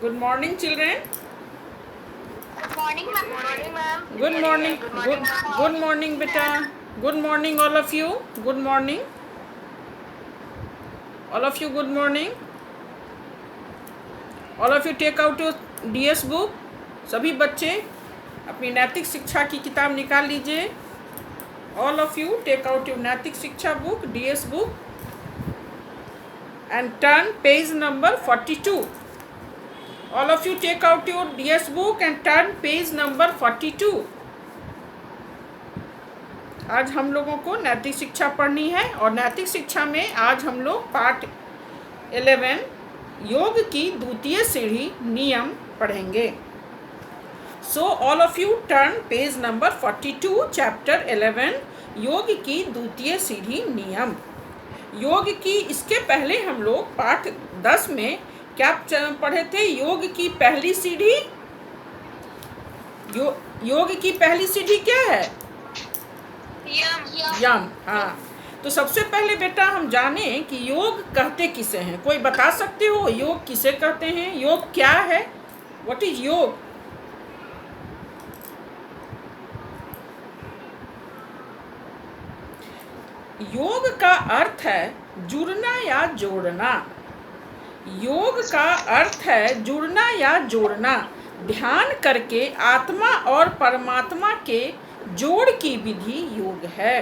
Good morning, children. Good morning, ma'am. Good morning, ma'am. Good morning. Good morning, beta. Good morning, all of you. Good morning. All of you, good morning. All of you take out your DS book. सभी बच्चे अपनी नैतिक शिक्षा की किताब निकाल लीजिए. All of you take out your नैतिक शिक्षा book, DS book, and turn page number 42. All of you take out your DS book and turn page number 42. आज हम लोगों को नैतिक शिक्षा पढ़नी है और नैतिक शिक्षा में आज हम लोग पार्ट 11 योग की द्वितीय सीढ़ी नियम पढ़ेंगे. So all of you turn page number 42 chapter 11 योग की द्वितीय सीढ़ी नियम. योग की इसके पहले हम लोग पाठ 10 में क्या पढ़े थे? योग की पहली सीढ़ी. योग की पहली सीढ़ी क्या है? यम. हाँ, तो सबसे पहले बेटा हम जाने कि योग कहते किसे हैं. कोई बता सकते हो योग किसे कहते हैं? योग क्या है? व्हाट इज योग? योग का अर्थ है जुड़ना या जोड़ना. योग का अर्थ है जुड़ना या जोड़ना. ध्यान करके आत्मा और परमात्मा के जोड़ की विधि योग है.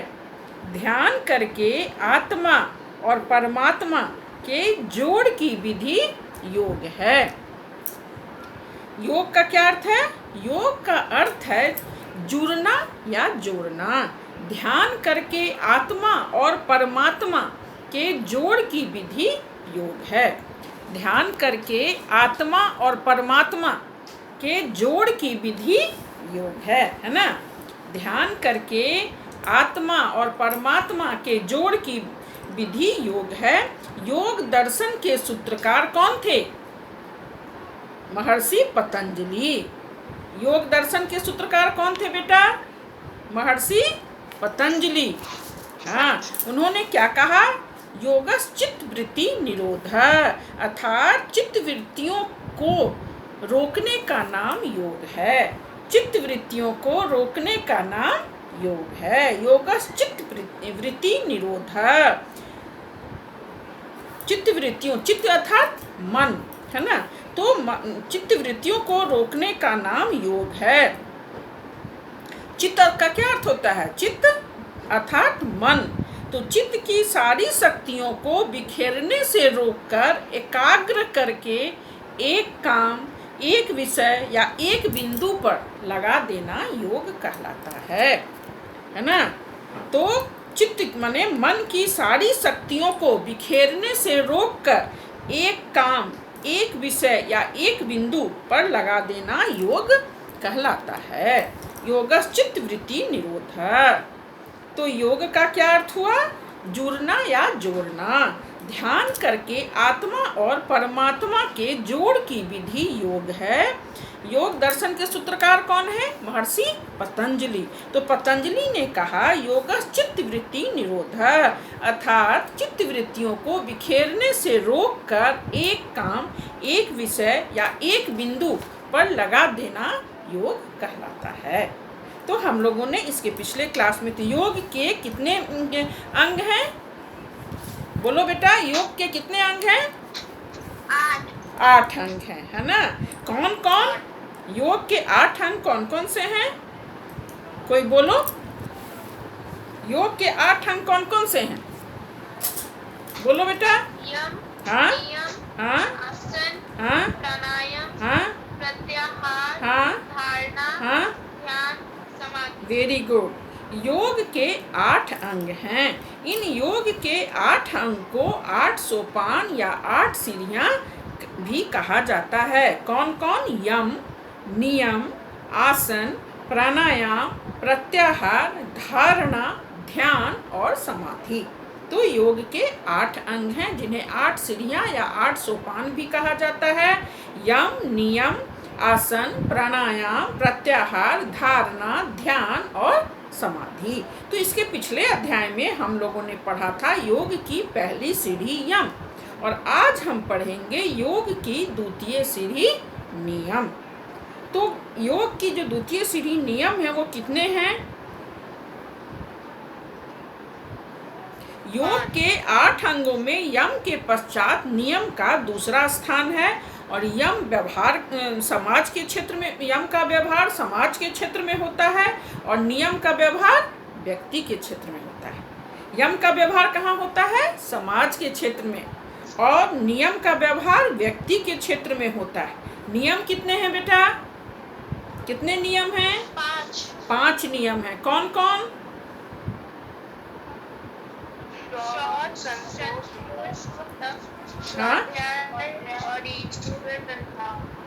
ध्यान करके आत्मा और परमात्मा के जोड़ की विधि योग है. योग का क्या अर्थ है? योग का अर्थ है जुड़ना या जोड़ना. ध्यान करके आत्मा और परमात्मा के जोड़ की विधि योग है. ध्यान करके आत्मा और परमात्मा के जोड़ की विधि योग है ना. ध्यान करके आत्मा और परमात्मा के जोड़ की विधि योग है. योग दर्शन के सूत्रकार कौन थे? महर्षि पतंजलि. योग दर्शन के सूत्रकार कौन थे बेटा? महर्षि पतंजलि. हाँ, उन्होंने क्या कहा? योगस चित्त वृत्ति निरोध, अर्थात चित्त वृत्तियों को रोकने का नाम योग है. चित्त वृत्तियों को रोकने का नाम योग है. योगस चित्त वृत्ति निरोध. चित्त वृत्तियों, चित्त अर्थात मन है ना, तो चित्त वृत्तियों को रोकने का नाम योग है. चित्त का क्या अर्थ होता है? चित्त अर्थात मन. तो चित्त की सारी शक्तियों को बिखेरने से रोककर एकाग्र करके एक काम, एक विषय या एक बिंदु पर लगा देना योग कहलाता है ना. तो चित्त माने मन की सारी शक्तियों को बिखेरने से रोककर एक काम, एक विषय या एक बिंदु पर लगा देना योग कहलाता है. योगस चित्त वृत्ति निरोध. तो योग का क्या अर्थ हुआ? जुड़ना या जोड़ना. ध्यान करके आत्मा और परमात्मा के जोड़ की विधि योग है. योग दर्शन के सूत्रकार कौन है? महर्षि पतंजलि. तो पतंजलि ने कहा योगस चित्त वृत्ति निरोध, अर्थात चित्त वृत्तियों को बिखेरने से रोककर एक काम, एक विषय या एक बिंदु पर लगा देना योग कहलाता है. तो हम लोगों ने इसके पिछले क्लास में तो योग के कितने अंग हैं? बोलो बेटा, योग के कितने अंग हैं? 8 अंग हैं, है ना. कौन कौन? योग के 8 अंग कौन कौन से हैं? कोई बोलो. योग के 8 अंग कौन कौन से हैं? बोलो बेटा. यम, हाँ नियम, हाँ आसन, हाँ प्राणायाम, हाँ प्रत्याहार, हाँ धारणा, हाँ. ध्यान, समाधि. Very good. योग के 8 अंग हैं. इन योग के 8 अंग को 8 सोपान या 8 सीढ़ियाँ भी कहा जाता है. कौन कौन? यम, नियम, आसन, प्राणायाम, प्रत्याहार, धारणा, ध्यान और समाधि. तो योग के 8 अंग हैं जिन्हें 8 सीढ़ियाँ या 8 सोपान भी कहा जाता है. यम, नियम, आसन, प्राणायाम, प्रत्याहार, धारणा, ध्यान और समाधि. तो इसके पिछले अध्याय में हम लोगों ने पढ़ा था योग की पहली सीढ़ी यम. और आज हम पढ़ेंगे योग की द्वितीय सीढ़ी नियम। तो योग की जो द्वितीय सीढ़ी नियम है वो कितने हैं? योग के 8 अंगों में यम के पश्चात नियम का दूसरा स्थान है और यम व्यवहार समाज के क्षेत्र में, यम का व्यवहार समाज के क्षेत्र में होता है और नियम का व्यवहार व्यक्ति के क्षेत्र में होता है। यम का व्यवहार कहाँ होता है? समाज के क्षेत्र में, और नियम का व्यवहार व्यक्ति के क्षेत्र में होता है। नियम कितने हैं बेटा? कितने नियम हैं? 5 नियम हैं। कौन कौन?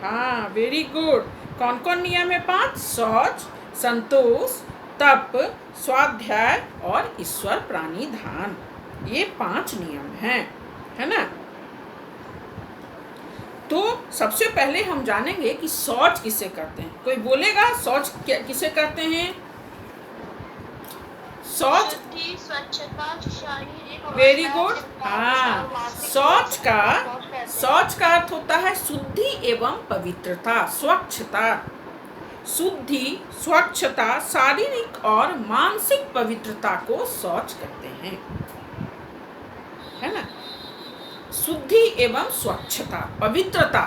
हाँ, वेरी गुड। कौन कौन नियम है? 5। शौच, संतोष, तप, स्वाध्याय और ईश्वर प्राणिधान। ये 5 नियम हैं, है ना? तो सबसे पहले हम जानेंगे कि शौच किसे कहते हैं। कोई बोलेगा शौच किसे कहते हैं? शौच, स्वच्छता, शारीरिक, वेरी गुड। हाँ, शौच का अर्थ होता है शुद्धि एवं पवित्रता, स्वच्छता। शुद्धि, स्वच्छता, शारीरिक और मानसिक पवित्रता को शौच कहते हैं, है ना? शुद्धि एवं स्वच्छता, पवित्रता,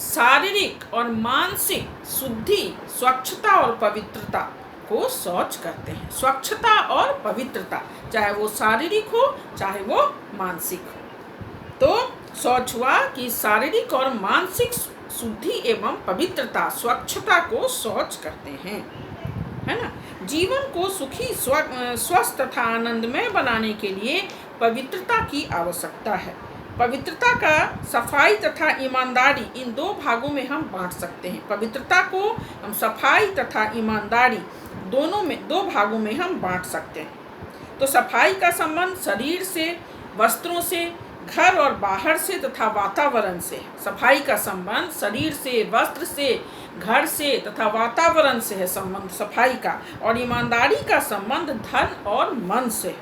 शारीरिक और मानसिक शुद्धि, स्वच्छता और पवित्रता को शौच कहते हैं। स्वच्छता और पवित्रता, चाहे वो शारीरिक हो चाहे वो मानसिक हो। तो शौच हुआ कि शारीरिक और मानसिक शुद्धि एवं पवित्रता, स्वच्छता को शौच कहते हैं, है ना? जीवन को सुखी, स्वस्थ तथा आनंदमय बनाने के लिए पवित्रता की आवश्यकता है। पवित्रता का सफाई तथा ईमानदारी, इन 2 भागों में हम बांट सकते हैं। पवित्रता को हम सफाई तथा ईमानदारी दोनों में, 2 भागों में हम बांट सकते हैं। तो सफाई का संबंध शरीर से, वस्त्रों से, घर और बाहर से तथा वातावरण से। सफाई का संबंध शरीर से, वस्त्र से, घर से तथा वातावरण से है संबंध सफाई का। और ईमानदारी का संबंध धन और मन से।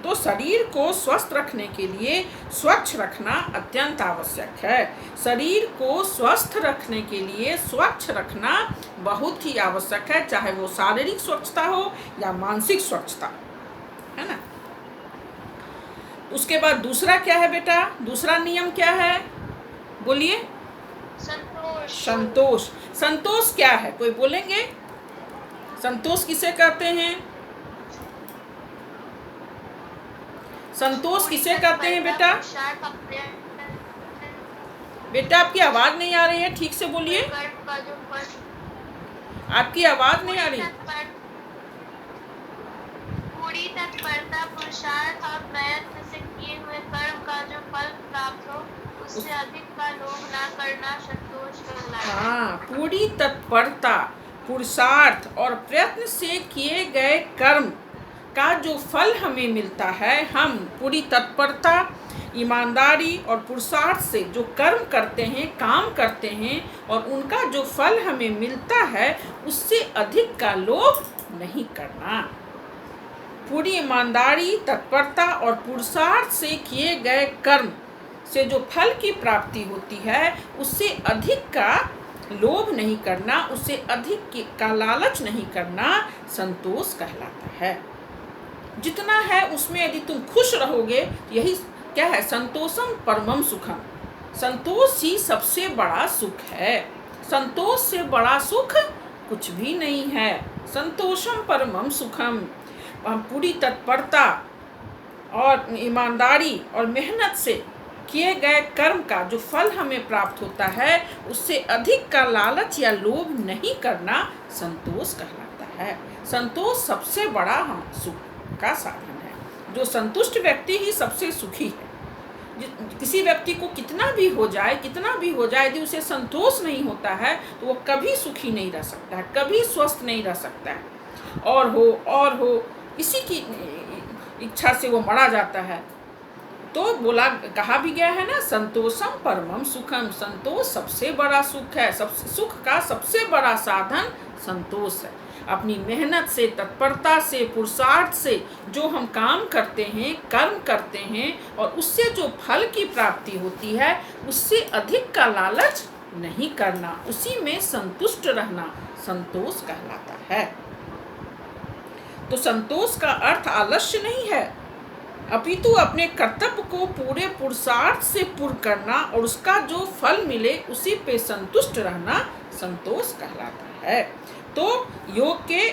तो शरीर को स्वस्थ रखने के लिए स्वच्छ रखना अत्यंत आवश्यक है। शरीर को स्वस्थ रखने के लिए स्वच्छ रखना बहुत ही आवश्यक है, चाहे वो शारीरिक स्वच्छता हो या मानसिक स्वच्छता, है ना? उसके बाद दूसरा क्या है बेटा? दूसरा नियम क्या है? बोलिए। संतोष। संतोष क्या है? कोई बोलेंगे? संतोष किसे कहते हैं? संतोष किसे कहते हैं बेटा? बेटा आपकी आवाज नहीं आ रही है, ठीक से बोलिए। आपकी आवाज नहीं आ रही। पूरी तत्परता, पुरुषार्थ और प्रयत्न से किए हुए कर्म का जो फल प्राप्त हो उससे अधिक का लोभ न करना संतोष कहलाता है। हाँ, पूरी तत्परता, पुरुषार्थ और प्रयत्न से किए गए कर्म का जो फल हमें मिलता है, हम पूरी तत्परता, ईमानदारी और पुरुषार्थ से जो कर्म करते हैं, काम करते हैं और उनका जो फल हमें मिलता है उससे अधिक का लोभ नहीं करना। पूरी ईमानदारी, तत्परता और पुरुषार्थ से किए गए कर्म से जो फल की प्राप्ति होती है उससे अधिक का लोभ नहीं करना, उससे अधिक का लालच नहीं करना संतोष कहलाता है। जितना है उसमें यदि तुम खुश रहोगे, यही क्या है? संतोषम परमम सुखम। संतोष ही सबसे बड़ा सुख है। संतोष से बड़ा सुख कुछ भी नहीं है। संतोषम परमम सुखम। हम पूरी तत्परता और ईमानदारी और मेहनत से किए गए कर्म का जो फल हमें प्राप्त होता है उससे अधिक का लालच या लोभ नहीं करना संतोष कहलाता है। संतोष सबसे बड़ा हम सुख का साधन है। जो संतुष्ट व्यक्ति ही सबसे सुखी है। किसी व्यक्ति को कितना भी हो जाए, यदि उसे संतोष नहीं होता है तो वो कभी सुखी नहीं रह सकता है, कभी स्वस्थ नहीं रह सकता है। और हो इसी की इच्छा से वो मरा जाता है। तो बोला, कहा भी गया है ना, संतोषम परमम सुखम। संतोष सबसे बड़ा सुख है। सुख का सबसे बड़ा साधन संतोष है। अपनी मेहनत से, तत्परता से, पुरुषार्थ से जो हम काम करते हैं, कर्म करते हैं और उससे जो फल की प्राप्ति होती है, उससे अधिक का लालच नहीं करना, उसी में संतुष्ट रहना संतोष कहलाता है। तो संतोष का अर्थ आलस्य नहीं है, अपितु अपने कर्तव्य को पूरे पुरुषार्थ से पूर्ण करना और उसका जो फल मिले उसी पे संतुष्ट रहना संतोष कहलाता है। तो योग के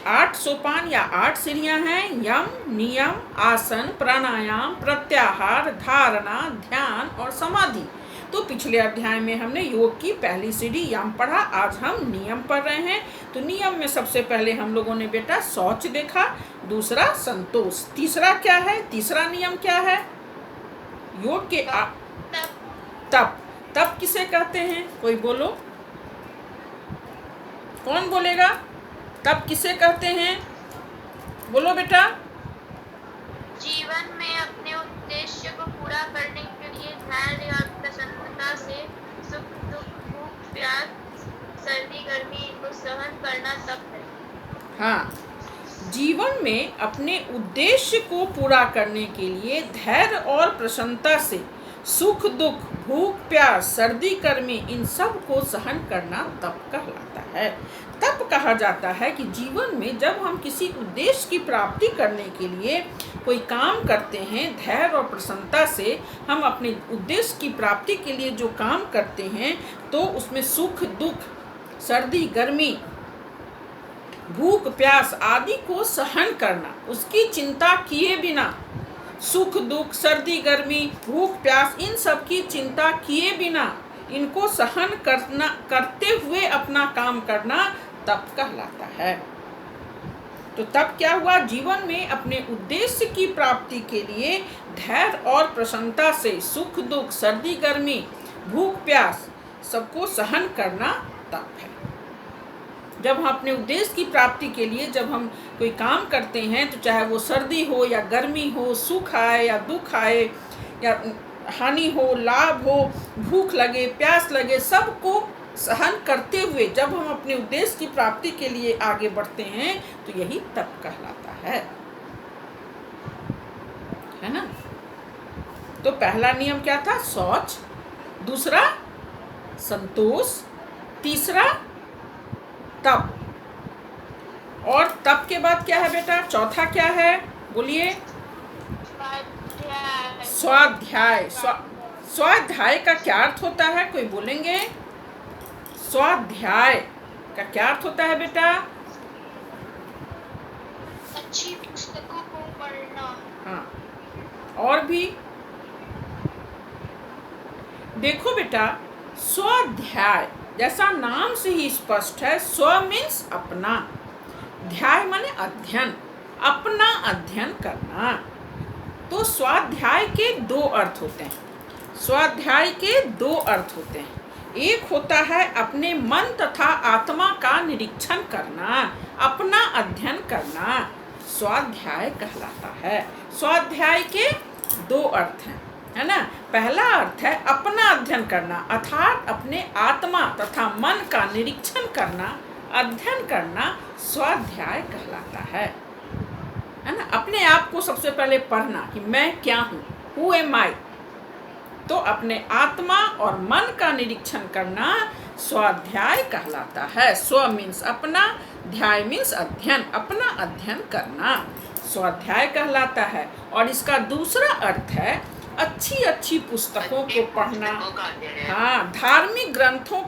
8 सोपान या 8 सीढ़ियां हैं, यम, नियम, आसन, प्राणायाम, प्रत्याहार, धारणा, ध्यान और समाधि। तो पिछले अध्याय में हमने योग की पहली सीढ़ी यम पढ़ा, आज हम नियम पढ़ रहे हैं। तो नियम में सबसे पहले हम लोगों ने बेटा शौच देखा, दूसरा संतोष, तीसरा क्या है, तीसरा नियम क्या है योग के तप। तप किसे कहते हैं, कोई बोलो, कौन बोलेगा, तप किसे कहते हैं, बोलो बेटा। जीवन में अपने उद्देश्य को पूरा करने के लिए धैर्य और प्रसन्नता से सुख दुख भूख प्यास सर्दी गर्मी को सहन करना तप है। हाँ, जीवन में अपने उद्देश्य को पूरा करने के लिए धैर्य और प्रसन्नता से सुख दुख भूख प्यास सर्दी गर्मी इन सब को सहन करना तप कहलाता है। तप कहा जाता है कि जीवन में जब हम किसी उद्देश्य की प्राप्ति करने के लिए कोई काम करते हैं, धैर्य और प्रसन्नता से हम अपने उद्देश्य की प्राप्ति के लिए जो काम करते हैं, तो उसमें सुख दुख सर्दी गर्मी भूख प्यास आदि को सहन करना, उसकी चिंता किए बिना, सुख दुख सर्दी गर्मी भूख प्यास इन सब की चिंता किए बिना इनको सहन करते हुए अपना काम करना तप कहलाता है। तो तप क्या हुआ, जीवन में अपने उद्देश्य की प्राप्ति के लिए धैर्य और प्रसन्नता से सुख दुख सर्दी गर्मी भूख प्यास सबको सहन करना तप है। जब हम अपने उद्देश्य की प्राप्ति के लिए जब हम कोई काम करते हैं, तो चाहे वो सर्दी हो या गर्मी हो, सुख आए या दुख आए या हानि हो लाभ हो, भूख लगे प्यास लगे, सबको सहन करते हुए जब हम अपने उद्देश्य की प्राप्ति के लिए आगे बढ़ते हैं, तो यही तप कहलाता है ना। तो पहला नियम क्या था, शौच, दूसरा संतोष, तीसरा तप, और तप के बाद क्या है बेटा, चौथा क्या है, बोलिए। स्वाध्याय। स्वाध्याय का क्या अर्थ होता है, कोई बोलेंगे, स्वाध्याय का क्या अर्थ होता है बेटा। अच्छी पुस्तकों को पढ़ना। हाँ, और भी देखो बेटा, स्वाध्याय जैसा नाम से ही स्पष्ट है, स्व मीन्स अपना, ध्याय माने अध्ययन, अपना अध्ययन करना। तो स्वाध्याय के दो अर्थ होते हैं, स्वाध्याय के दो अर्थ होते हैं। एक होता है अपने मन तथा आत्मा का निरीक्षण करना, अपना अध्ययन करना, स्वाध्याय कहलाता है। स्वाध्याय के दो अर्थ हैं, है ना। पहला अर्थ है अपना अध्ययन करना, अर्थात अपने आत्मा तथा मन का निरीक्षण करना, अध्ययन करना स्वाध्याय कहलाता है ना। अपने आप को सबसे पहले पढ़ना कि मैं क्या हूँ, हु एम आई। तो अपने आत्मा और मन का निरीक्षण करना स्वाध्याय कहलाता है। स्व मीन्स अपना, ध्याय मीन्स अध्ययन, अपना अध्ययन करना स्वाध्याय कहलाता है। और इसका दूसरा अर्थ है अच्छी अच्छी पुस्तकों को पढ़ना, हाँ, धार्मिक ग्रंथों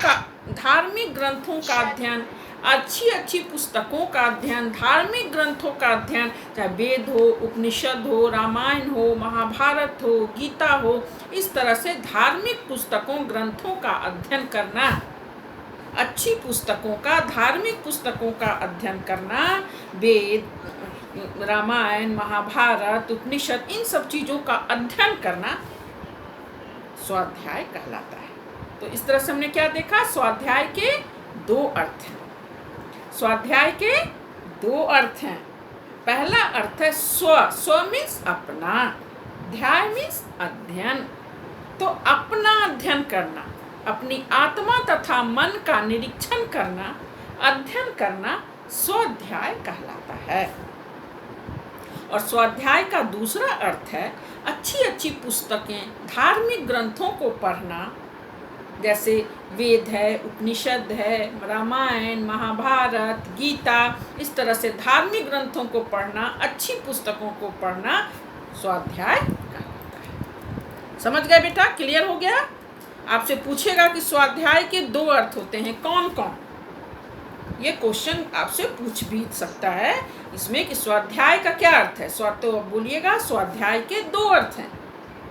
का अध्ययन, अच्छी अच्छी पुस्तकों का अध्ययन, धार्मिक ग्रंथों का अध्ययन, चाहे वेद हो, उपनिषद हो, रामायण हो, महाभारत हो, गीता हो, इस तरह से धार्मिक पुस्तकों ग्रंथों का अध्ययन करना, अच्छी पुस्तकों का, धार्मिक पुस्तकों का अध्ययन करना, वेद रामायण महाभारत उपनिषद इन सब चीज़ों का अध्ययन करना स्वाध्याय कहलाता है। तो इस तरह से हमने क्या देखा, स्वाध्याय के दो अर्थ हैं। स्वाध्याय के दो अर्थ हैं। पहला अर्थ है स्व मीन्स अपना, ध्याय मीन्स अध्ययन। तो अपना अध्ययन करना, अपनी आत्मा तथा मन का निरीक्षण करना, अध्ययन करना स्वाध्याय कहलाता है। और स्वाध्याय का दूसरा अर्थ है अच्छी अच्छी पुस्तकें, धार्मिक ग्रंथों को पढ़ना, जैसे वेद है, उपनिषद है, रामायण, महाभारत, गीता, इस तरह से धार्मिक ग्रंथों को पढ़ना, अच्छी पुस्तकों को पढ़ना स्वाध्याय कहलाता है। समझ गए बेटा? क्लियर हो गया? आपसे पूछेगा कि स्वाध्याय के 2 अर्थ होते हैं, कौन कौन? ये क्वेश्चन आपसे पूछ भी सकता है इसमें कि स्वाध्याय का क्या अर्थ है। तो बोलिएगा स्वाध्याय के 2 अर्थ हैं।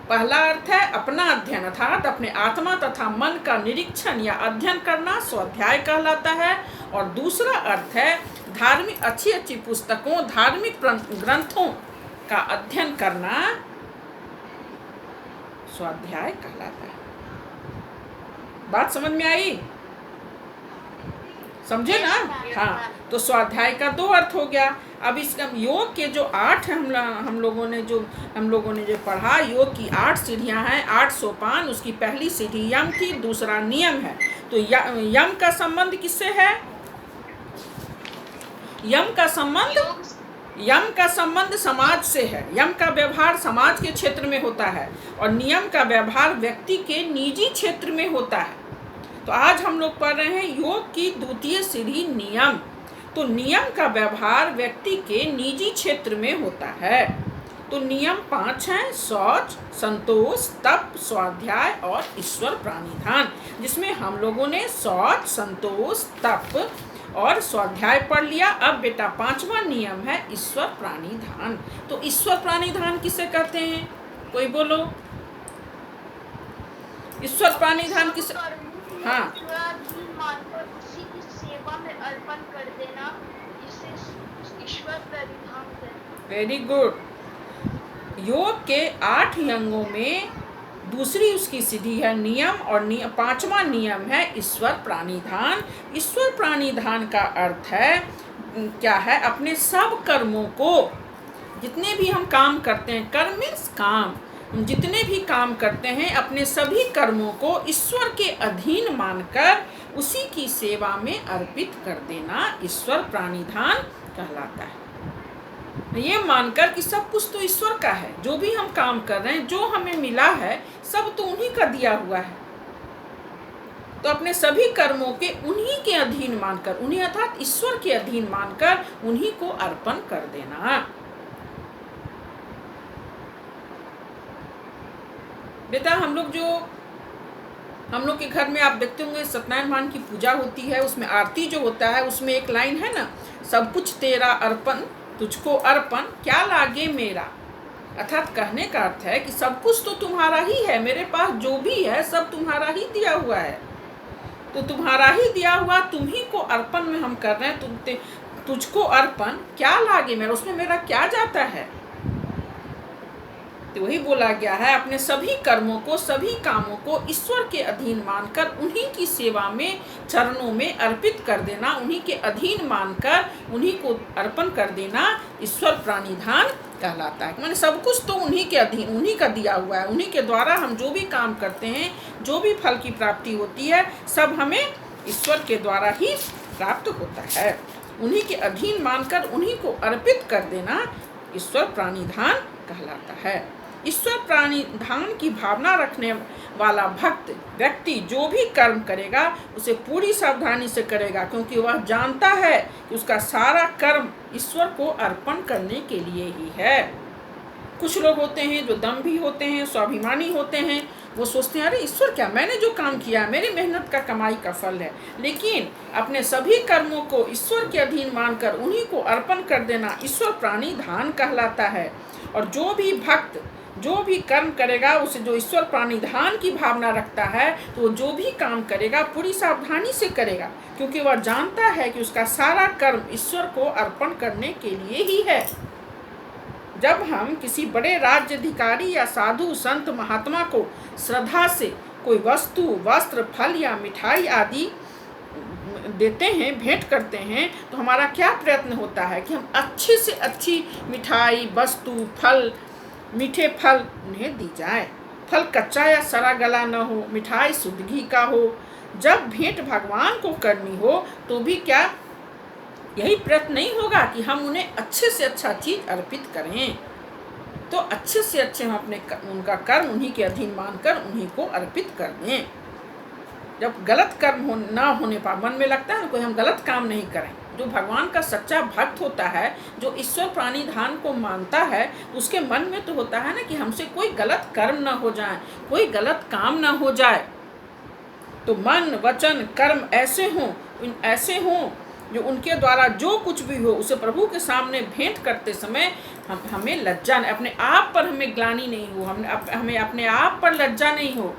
पहला अर्थ है अपना अध्ययन, अर्थात अपने आत्मा तथा मन का निरीक्षण या अध्ययन करना स्वाध्याय कहलाता है। और दूसरा अर्थ है धार्मिक अच्छी अच्छी पुस्तकों, धार्मिक ग्रंथों का अध्ययन करना स्वाध्याय कहलाता है। बात समझ में आई? समझे ना? हाँ, तो स्वाध्याय का 2 अर्थ हो गया। अब इसका योग के जो 8 हम लोगों ने जो पढ़ा, योग की 8 सीढ़ियाँ हैं, 8 सोपान। उसकी पहली सीढ़ी यम थी, दूसरा नियम है। तो यम का संबंध किससे है? यम का संबंध समाज से है। यम का व्यवहार समाज के क्षेत्र में होता है और नियम का व्यवहार व्यक्ति के निजी क्षेत्र में होता है। तो आज हम लोग पढ़ रहे हैं योग की 2य सीढ़ी नियम। तो नियम का व्यवहार व्यक्ति के निजी क्षेत्र में होता है। तो नियम 5 हैं, शौच, संतोष, तप, स्वाध्याय और ईश्वर प्राणिधान, जिसमें हम लोगों ने शौच, संतोष, तप और स्वाध्याय पढ़ लिया। अब बेटा 5वां नियम है ईश्वर प्राणिधान। तो ईश्वर प्राणिधान किसे कहते हैं? कोई बोलो। ईश्वर प्राणिधान किसे? हाँ, उसी की सेवा में अर्पण कर देना, इसे ईश्वर प्राणिधान कहते हैं। Very good. योग के 8 अंगों में दूसरी उसकी सीढ़ी है नियम, और 5वां नियम है ईश्वर प्राणिधान। ईश्वर प्राणिधान का अर्थ है क्या है? अपने सब कर्मों को, जितने भी हम काम करते हैं, कर्म मीन्स काम, जितने भी काम करते हैं अपने सभी कर्मों को ईश्वर के अधीन मानकर उसी की सेवा में अर्पित कर देना ईश्वर प्राणिधान कहलाता है। ये मानकर कि सब कुछ तो ईश्वर का है, जो भी हम काम कर रहे हैं, जो हमें मिला है, सब तो उन्हीं का दिया हुआ है। तो अपने सभी कर्मों के उन्हीं के अधीन मानकर, उन्हीं अर्थात ईश्वर के अधीन मानकर उन्हीं को अर्पण कर देना। बेटा हम लोग के घर में आप देखते होंगे सत्यनारायण भगवान की पूजा होती है, उसमें आरती जो होता है उसमें एक लाइन है ना, सब कुछ तेरा अर्पण, तुझको अर्पण, क्या लागे मेरा। अर्थात कहने का अर्थ है कि सब कुछ तो तुम्हारा ही है, मेरे पास जो भी है सब तुम्हारा ही दिया हुआ है। तो तुम्हारा ही दिया हुआ तुम्ही को अर्पण में हम कर रहे हैं। तुझको अर्पण, क्या लागे मेरा, उसमें मेरा क्या जाता है। तो वही बोला गया है अपने सभी कर्मों को, सभी कामों को ईश्वर के अधीन मानकर उन्हीं की सेवा में, चरणों में अर्पित कर देना, उन्हीं के अधीन मानकर उन्हीं को अर्पण कर देना ईश्वर प्राणिधान कहलाता है। माने सब कुछ तो उन्हीं के अधीन, उन्हीं का दिया हुआ है, उन्हीं के द्वारा हम जो भी काम करते हैं, जो भी फल की प्राप्ति होती है, सब हमें ईश्वर के द्वारा ही प्राप्त होता है। उन्हीं के अधीन मानकर उन्हीं को अर्पित कर देना ईश्वर प्राणिधान कहलाता है। ईश्वर प्राणिधान की भावना रखने वाला भक्त व्यक्ति जो भी कर्म करेगा उसे पूरी सावधानी से करेगा, क्योंकि वह जानता है कि उसका सारा कर्म ईश्वर को अर्पण करने के लिए ही है। कुछ लोग होते हैं जो दम्भी होते हैं, स्वाभिमानी होते हैं, वो सोचते हैं अरे ईश्वर क्या, मैंने जो काम किया मेरी मेहनत का कमाई का फल है। लेकिन अपने सभी कर्मों को ईश्वर के अधीन मानकर उन्हीं को अर्पण कर देना ईश्वर प्राणिधान कहलाता है। और जो भी भक्त जो भी कर्म करेगा उसे जो ईश्वर प्राणिधान की भावना रखता है, तो जो भी काम करेगा पूरी सावधानी से करेगा, क्योंकि वह जानता है कि उसका सारा कर्म ईश्वर को अर्पण करने के लिए ही है। जब हम किसी बड़े राज्य अधिकारी या साधु संत महात्मा को श्रद्धा से कोई वस्तु, वस्त्र, फल या मिठाई आदि देते हैं, भेंट करते हैं, तो हमारा क्या प्रयत्न होता है कि हम अच्छे से अच्छी मिठाई, वस्तु, फल, मीठे फल उन्हें दी जाए। फल कच्चा या सड़ा गला न हो, मिठाई शुद्ध घी का हो। जब भेंट भगवान को करनी हो तो भी क्या यही प्रयत्न नहीं होगा कि हम उन्हें अच्छे से अच्छा चीज अर्पित करें, तो अच्छे से अच्छे हम अपने उनका कर्म उन्हीं के अधीन मानकर उन्हीं को अर्पित कर दें। जब गलत कर्म ना होने पर मन में लगता है ना कोई हम गलत काम नहीं करें। जो भगवान का सच्चा भक्त होता है, जो ईश्वर प्राणिधान को मानता है, उसके मन में तो होता है ना कि हमसे कोई गलत कर्म ना हो जाए, कोई गलत काम ना हो जाए। तो मन वचन कर्म ऐसे हों जो उनके द्वारा जो कुछ भी हो उसे प्रभु के सामने भेंट करते समय हमें लज्जा नहीं, अपने आप पर हमें ग्लानि नहीं हो, हमें अपने आप पर लज्जा नहीं हो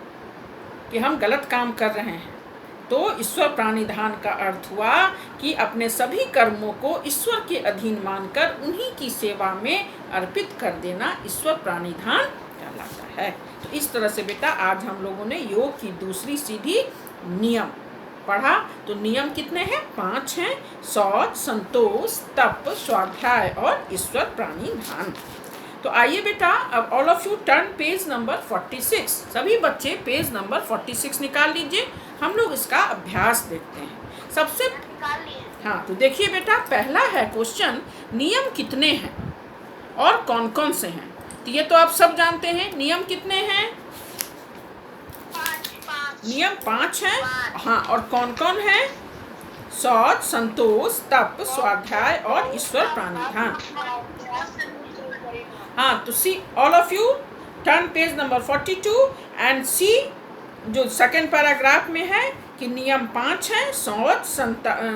कि हम गलत काम कर रहे हैं। तो ईश्वर प्राणिधान का अर्थ हुआ कि अपने सभी कर्मों को ईश्वर के अधीन मानकर उन्हीं की सेवा में अर्पित कर देना ईश्वर प्राणिधान कहलाता है। तो इस तरह से बेटा आज हम लोगों ने योग की दूसरी सीढ़ी नियम पढ़ा। तो नियम कितने हैं? 5 हैं। शौच, संतोष, तप, स्वाध्याय और ईश्वर प्राणिधान। तो आइए बेटा अब all of you turn page number 46। सभी बच्चे पेज नंबर 46 निकाल लीजिए, हम लोग इसका अभ्यास देखते हैं। सबसे हाँ, तो देखिए बेटा पहला है क्वेश्चन, नियम कितने हैं और कौन कौन से हैं? तो ये तो आप सब जानते हैं, नियम कितने हैं? 5 नियम 5 हैं। हाँ, और कौन कौन है? शौच, संतोष, तप, स्वाध्याय और ईश्वर प्राणिधान। हाँ, तो see all of you turn page number 42 and see जो सेकेंड पैराग्राफ में है कि नियम 5 है, शौच,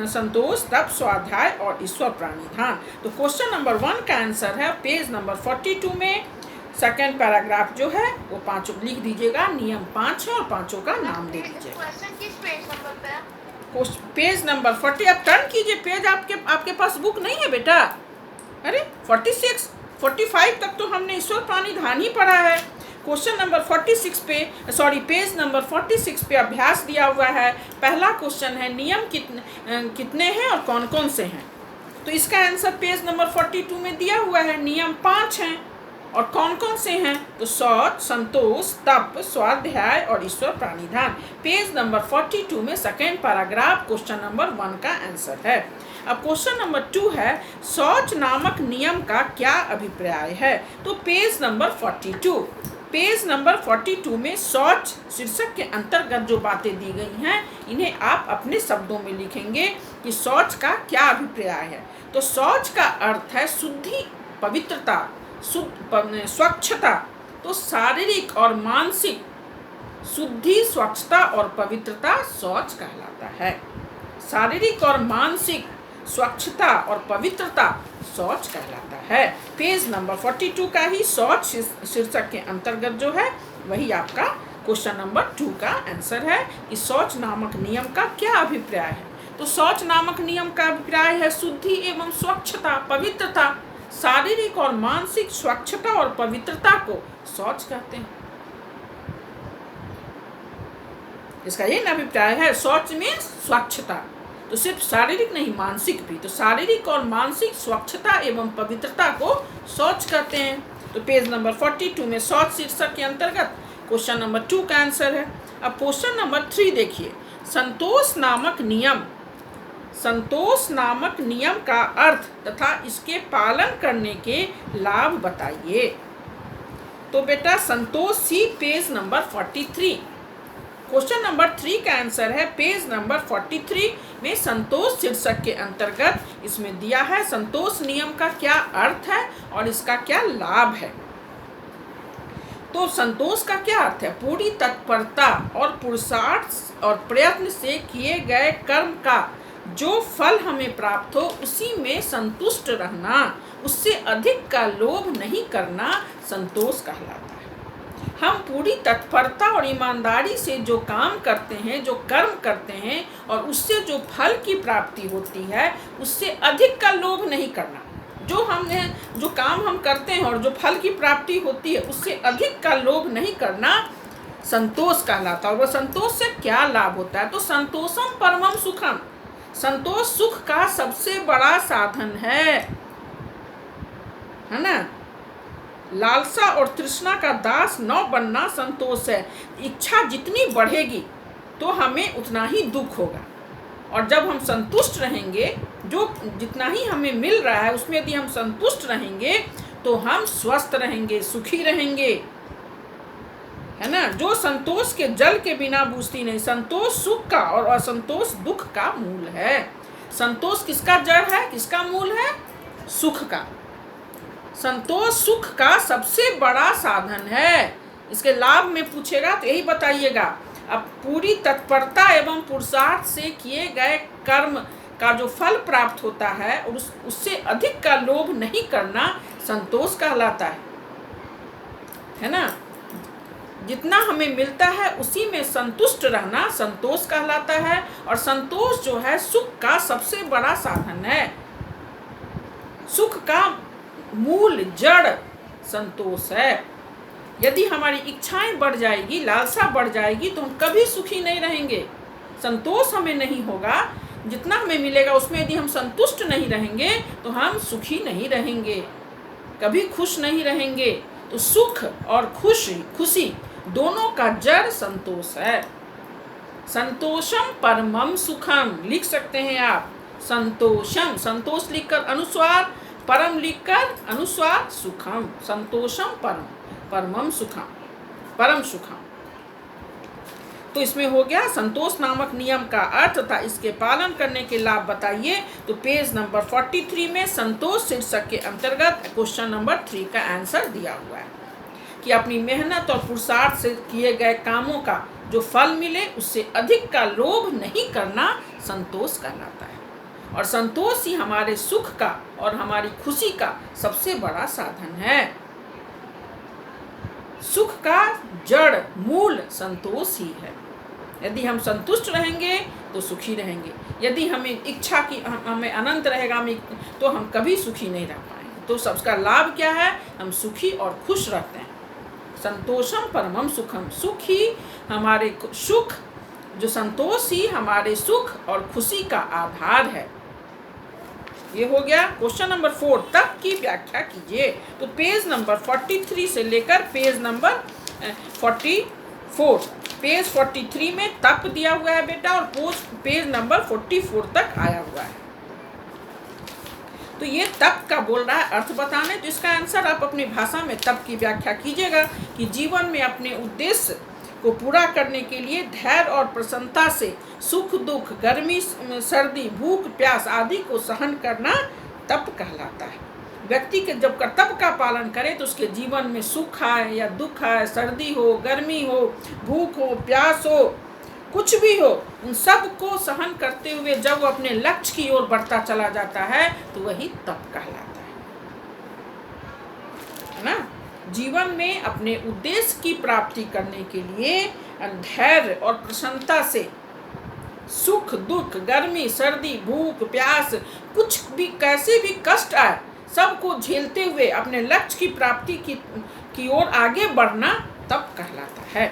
संतोष, तप, स्वाध्याय और ईश्वर प्राणिधान। तो क्वेश्चन नंबर 1 का आंसर है पेज नंबर 42 में सेकेंड पैराग्राफ जो है वो 5 लिख दीजिएगा। नियम 5 है और 5 का नाम दे दीजिएगा। क्वेश्चन किस पेज नंबर पे है? Page number 40। अब टर्न कीजिए पेज, आपके पास बुक नहीं है बेटा? अरे 46 45 तक तो हमने ईश्वर प्राणिधान ही पढ़ा है। क्वेश्चन नंबर 46 पे पेज नंबर 46 पे अभ्यास दिया हुआ है। पहला क्वेश्चन है नियम कितने हैं और कौन कौन से हैं? तो इसका आंसर पेज नंबर 42 में दिया हुआ है, नियम 5 हैं। और कौन कौन से हैं? तो शौच, संतोष, तप, स्वाध्याय और ईश्वर प्राणिधान। पेज नंबर 42 में सेकेंड पैराग्राफ क्वेश्चन नंबर 1 का आंसर है। अब क्वेश्चन नंबर 2 है, शौच नामक नियम का क्या अभिप्राय है? तो पेज नंबर 42 में शौच शीर्षक के अंतर्गत जो बातें दी गई हैं इन्हें आप अपने शब्दों में लिखेंगे कि शौच का क्या अभिप्राय है। तो शौच का अर्थ है शुद्धि, पवित्रता, स्वच्छता। तो शारीरिक और मानसिक शुद्धि, स्वच्छता और पवित्रता शौच कहलाता है। शारीरिक और मानसिक स्वच्छता और पवित्रता शौच कहलाता है। पेज नंबर 42 का ही शौच शीर्षक के अंतर्गत जो है वही आपका क्वेश्चन नंबर 2 का आंसर है कि शौच नामक नियम का क्या अभिप्राय है। तो शौच नामक नियम का अभिप्राय है शुद्धि एवं स्वच्छता, पवित्रता। शारीरिक और मानसिक स्वच्छता और पवित्रता को शौच कहते हैं। इसका ये अभिप्राय है, शौच में स्वच्छता, तो सिर्फ शारीरिक नहीं मानसिक भी। तो शारीरिक और मानसिक स्वच्छता एवं पवित्रता को शौच कहते हैं। तो पेज नंबर 42 में शौच शीर्षक के अंतर्गत क्वेश्चन नंबर 2 का आंसर है। अब क्वेश्चन नंबर 3 देखिए, संतोष नामक नियम का अर्थ तथा इसके पालन करने के लाभ बताइए। तो बेटा संतोष सी पेज नंबर 43। क्वेश्चन नंबर 3 का आंसर है पेज नंबर 43 में संतोष शीर्षक के अंतर्गत इसमें दिया है संतोष नियम का क्या अर्थ है और इसका क्या लाभ है। तो संतोष का क्या अर्थ है? पूरी तत्परता और पुरुषार्थ और प्रयत्न से किए गए कर्म का जो फल हमें प्राप्त हो उसी में संतुष्ट रहना, उससे अधिक का लोभ नहीं करना संतोष कहलाता है। हम पूरी तत्परता और ईमानदारी से जो काम करते हैं, जो कर्म करते हैं और उससे जो फल की प्राप्ति होती है उससे अधिक का लोभ नहीं करना। जो काम हम करते हैं और जो फल की प्राप्ति होती है उससे अधिक का लोभ नहीं करना संतोष कहलाता है। और वह संतोष से क्या लाभ होता है? तो संतोषम परमम सुखम, संतोष सुख का सबसे बड़ा साधन है ना। लालसा और तृष्णा का दास न बनना संतोष है। इच्छा जितनी बढ़ेगी तो हमें उतना ही दुख होगा। और जब हम संतुष्ट रहेंगे, जो जितना ही हमें मिल रहा है उसमें यदि हम संतुष्ट रहेंगे तो हम स्वस्थ रहेंगे, सुखी रहेंगे, है ना। जो संतोष के जल के बिना बूझती नहीं। संतोष सुख का और असंतोष दुख का मूल है। संतोष किसका जड़ है, किसका मूल है? सुख का। संतोष सुख का सबसे बड़ा साधन है। इसके लाभ में पूछेगा तो यही बताइएगा। अब पूरी तत्परता एवं पुरुषार्थ से किए गए कर्म का जो फल प्राप्त होता है और उससे अधिक का लोभ नहीं करना संतोष कहलाता है ना। जितना हमें मिलता है उसी में संतुष्ट रहना संतोष कहलाता है। और संतोष जो है सुख का सबसे बड़ा साधन है। सुख का मूल जड़ संतोष है। यदि हमारी इच्छाएं बढ़ जाएगी, लालसा बढ़ जाएगी, तो हम कभी सुखी नहीं रहेंगे। संतोष हमें नहीं होगा। जितना हमें मिलेगा उसमें यदि हम संतुष्ट नहीं रहेंगे तो हम सुखी नहीं रहेंगे, कभी खुश नहीं रहेंगे। तो सुख और खुशी दोनों का जड़ संतोष है। संतोषम परमम सुखम लिख सकते हैं आप। संतोषम, संतोष लिखकर अनुस्वार, परम लिखकर अनुस्वार, सुखम। संतोषम परमम सुखम, परम सुखम। तो इसमें हो गया संतोष नामक नियम का अर्थ तथा इसके पालन करने के लाभ बताइए। तो पेज नंबर 43 में संतोष शीर्षक के अंतर्गत क्वेश्चन नंबर 3 का आंसर दिया हुआ है कि अपनी मेहनत और पुरुषार्थ से किए गए कामों का जो फल मिले उससे अधिक का लोभ नहीं करना संतोष कहलाता है। और संतोष ही हमारे सुख का और हमारी खुशी का सबसे बड़ा साधन है। सुख का जड़ मूल संतोष ही है। यदि हम संतुष्ट रहेंगे तो सुखी रहेंगे। यदि हमें इच्छा की हमें अनंत रहेगा तो हम कभी सुखी नहीं रह पाएंगे। तो सबका लाभ क्या है? हम सुखी और खुश रहते हैं। संतोषम परमम सुखम, सुख ही हमारे सुख, जो संतोष ही हमारे सुख और खुशी का आधार है। ये हो गया क्वेश्चन नंबर 4। तप की व्याख्या कीजिए। तो पेज नंबर 43 से लेकर पेज नंबर 44, पेज 43 में तप दिया हुआ है बेटा, और पेज नंबर 44 तक आया हुआ है। तो ये तप का बोल रहा है अर्थ बताने। तो इसका आंसर आप अपनी भाषा में तप की व्याख्या कीजिएगा कि जीवन में अपने उद्देश्य को पूरा करने के लिए धैर्य और प्रसन्नता से सुख दुख, गर्मी सर्दी, भूख प्यास आदि को सहन करना तप कहलाता है। व्यक्ति के जब कर्तव्य का पालन करे तो उसके जीवन में सुख आए या दुख आए, सर्दी हो, गर्मी हो, भूख हो, प्यास हो, कुछ भी हो, उन सब को सहन करते हुए जब वो अपने लक्ष्य की ओर बढ़ता चला जाता है तो वही तप कहलाता है ना। जीवन में अपने उद्देश्य की प्राप्ति करने के लिए धैर्य और प्रसन्नता से सुख दुख, गर्मी सर्दी, भूख प्यास, कुछ भी कैसे भी कष्ट आए सबको झेलते हुए अपने लक्ष्य की प्राप्ति की ओर आगे बढ़ना तप कहलाता है।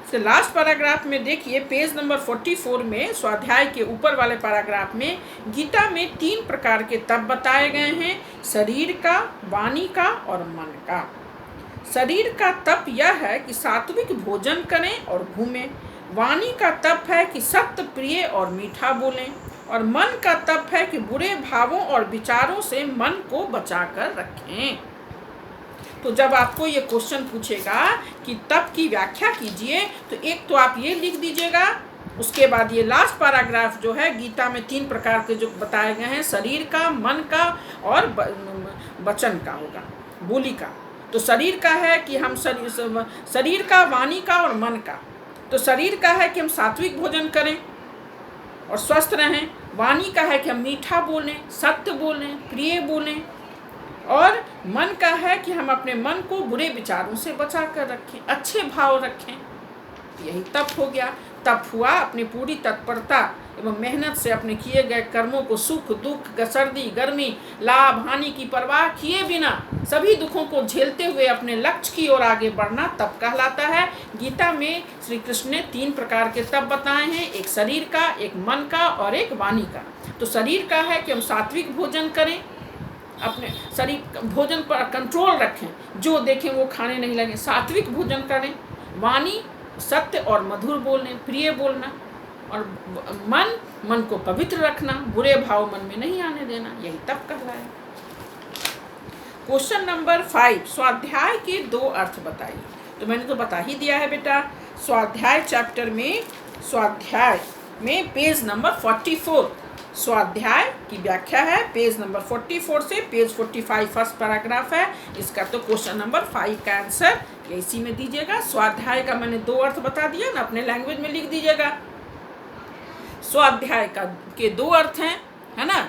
इसके लास्ट पैराग्राफ में देखिए, पेज नंबर 44 में स्वाध्याय के ऊपर वाले पैराग्राफ में गीता में 3 प्रकार के तप बताए गए हैं, शरीर का, वाणी का और मन का। शरीर का तप यह है कि सात्विक भोजन करें और घूमें। वाणी का तप है कि सत्य प्रिय और मीठा बोलें। और मन का तप है कि बुरे भावों और विचारों से मन को बचाकर रखें। तो जब आपको ये क्वेश्चन पूछेगा कि तप की व्याख्या कीजिए तो एक तो आप ये लिख दीजिएगा, उसके बाद ये लास्ट पैराग्राफ जो है गीता में 3 प्रकार के जो बताए गए हैं, शरीर का, मन का और वचन का होगा, बोली का। तो शरीर का है कि हम शरीर का, वाणी का और मन का। तो शरीर का है कि हम सात्विक भोजन करें और स्वस्थ रहें। वाणी का है कि हम मीठा बोलें, सत्य बोलें, प्रिय बोलें। और मन का है कि हम अपने मन को बुरे विचारों से बचा कर रखें, अच्छे भाव रखें। यही तप हो गया। तप हुआ अपनी पूरी तत्परता एवं मेहनत से अपने किए गए कर्मों को सुख दुख, सर्दी गर्मी, लाभ हानि की परवाह किए बिना सभी दुखों को झेलते हुए अपने लक्ष्य की ओर आगे बढ़ना तप कहलाता है। गीता में श्री कृष्ण ने 3 प्रकार के तप बताए हैं, एक शरीर का, एक मन का और एक वाणी का। तो शरीर का है कि हम सात्विक भोजन करें, अपने शरीर भोजन पर कंट्रोल रखें, जो देखें वो खाने नहीं लगे, सात्विक भोजन करें। वाणी सत्य और मधुर बोलने, प्रिय बोलना। और मन को पवित्र रखना, बुरे भाव मन में नहीं आने देना, यही तप कहलाए। क्वेश्चन नंबर 5, स्वाध्याय के 2 अर्थ बताइए। तो मैंने तो बता ही दिया है बेटा, स्वाध्याय चैप्टर में, स्वाध्याय में पेज नंबर 44 स्वाध्याय की व्याख्या है, पेज नंबर 44 से पेज 45 फर्स्ट पैराग्राफ है इसका। तो क्वेश्चन नंबर 5 का आंसर इसी में दीजिएगा। स्वाध्याय का मैंने 2 अर्थ बता दिया ना, अपने लैंग्वेज में लिख दीजिएगा। स्वाध्याय के 2 अर्थ हैं, है ना।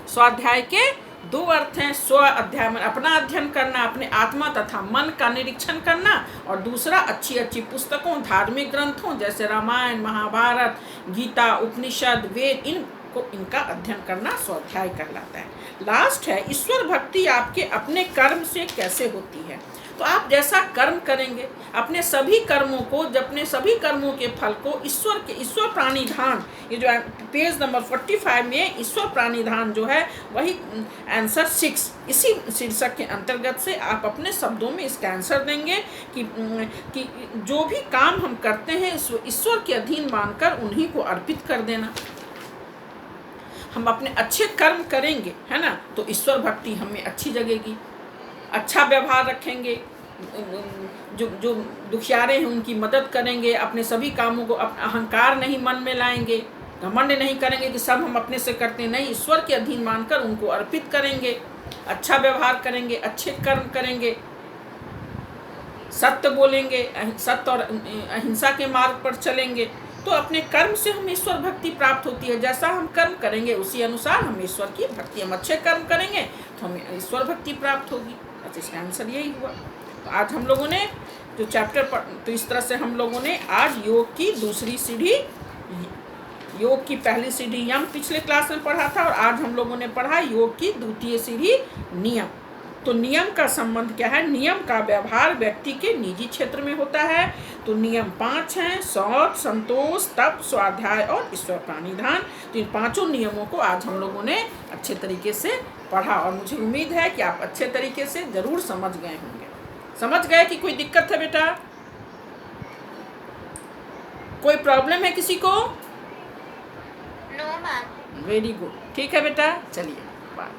स्वाध्याय के 2 अर्थ हैं, स्व अध्याय में अपना अध्ययन करना, अपने आत्मा तथा मन का निरीक्षण करना, और दूसरा अच्छी अच्छी पुस्तकों, धार्मिक ग्रंथों जैसे रामायण, महाभारत, गीता, उपनिषद, वेद, इनका अध्ययन करना स्वाध्याय कहलाता है। लास्ट है, ईश्वर भक्ति आपके अपने कर्म से कैसे होती है। तो आप जैसा कर्म करेंगे, अपने सभी कर्मों को, अपने सभी कर्मों के फल को ईश्वर प्राणिधान, ये जो पेज नंबर 45 में ईश्वर प्राणिधान जो है वही आंसर 6, इसी शीर्षक के अंतर्गत से आप अपने शब्दों में इसका आंसर देंगे कि जो भी काम हम करते हैं ईश्वर के अधीन मानकर उन्हीं को अर्पित कर देना। हम अपने अच्छे कर्म करेंगे, है ना, तो ईश्वर भक्ति हमें अच्छी जगेगी। अच्छा व्यवहार रखेंगे, जो दुखियारे हैं उनकी मदद करेंगे, अपने सभी कामों को अहंकार नहीं मन में लाएंगे, घमंड नहीं करेंगे कि सब हम अपने से करते नहीं, ईश्वर के अधीन मानकर उनको अर्पित करेंगे। अच्छा व्यवहार करेंगे, अच्छे कर्म करेंगे, सत्य बोलेंगे, सत्य और अहिंसा के मार्ग पर चलेंगे, तो अपने कर्म से हमें ईश्वर भक्ति प्राप्त होती है। जैसा हम कर्म करेंगे उसी अनुसार हम ईश्वर की भक्ति, हम अच्छे कर्म करेंगे तो हमें ईश्वर भक्ति प्राप्त होगी। बस इसका आंसर यही हुआ। तो आज हम लोगों ने जो चैप्टर तो इस तरह से हम लोगों ने आज योग की दूसरी सीढ़ी, योग की पहली सीढ़ी यम पिछले क्लास में पढ़ा था, और आज हम लोगों ने पढ़ा योग की द्वितीय सीढ़ी नियम। तो नियम का संबंध क्या है, नियम का व्यवहार व्यक्ति के निजी क्षेत्र में होता है। तो नियम 5 हैं, शौच, संतोष, तप, स्वाध्याय और ईश्वर प्राणिधान। तो इन 5 नियमों को आज हम लोगों ने अच्छे तरीके से पढ़ा, और मुझे उम्मीद है कि आप अच्छे तरीके से जरूर समझ गए होंगे। समझ गए कि कोई दिक्कत है बेटा, कोई प्रॉब्लम है किसी को? No ma'am. वेरी गुड, ठीक है बेटा, चलिए बाय।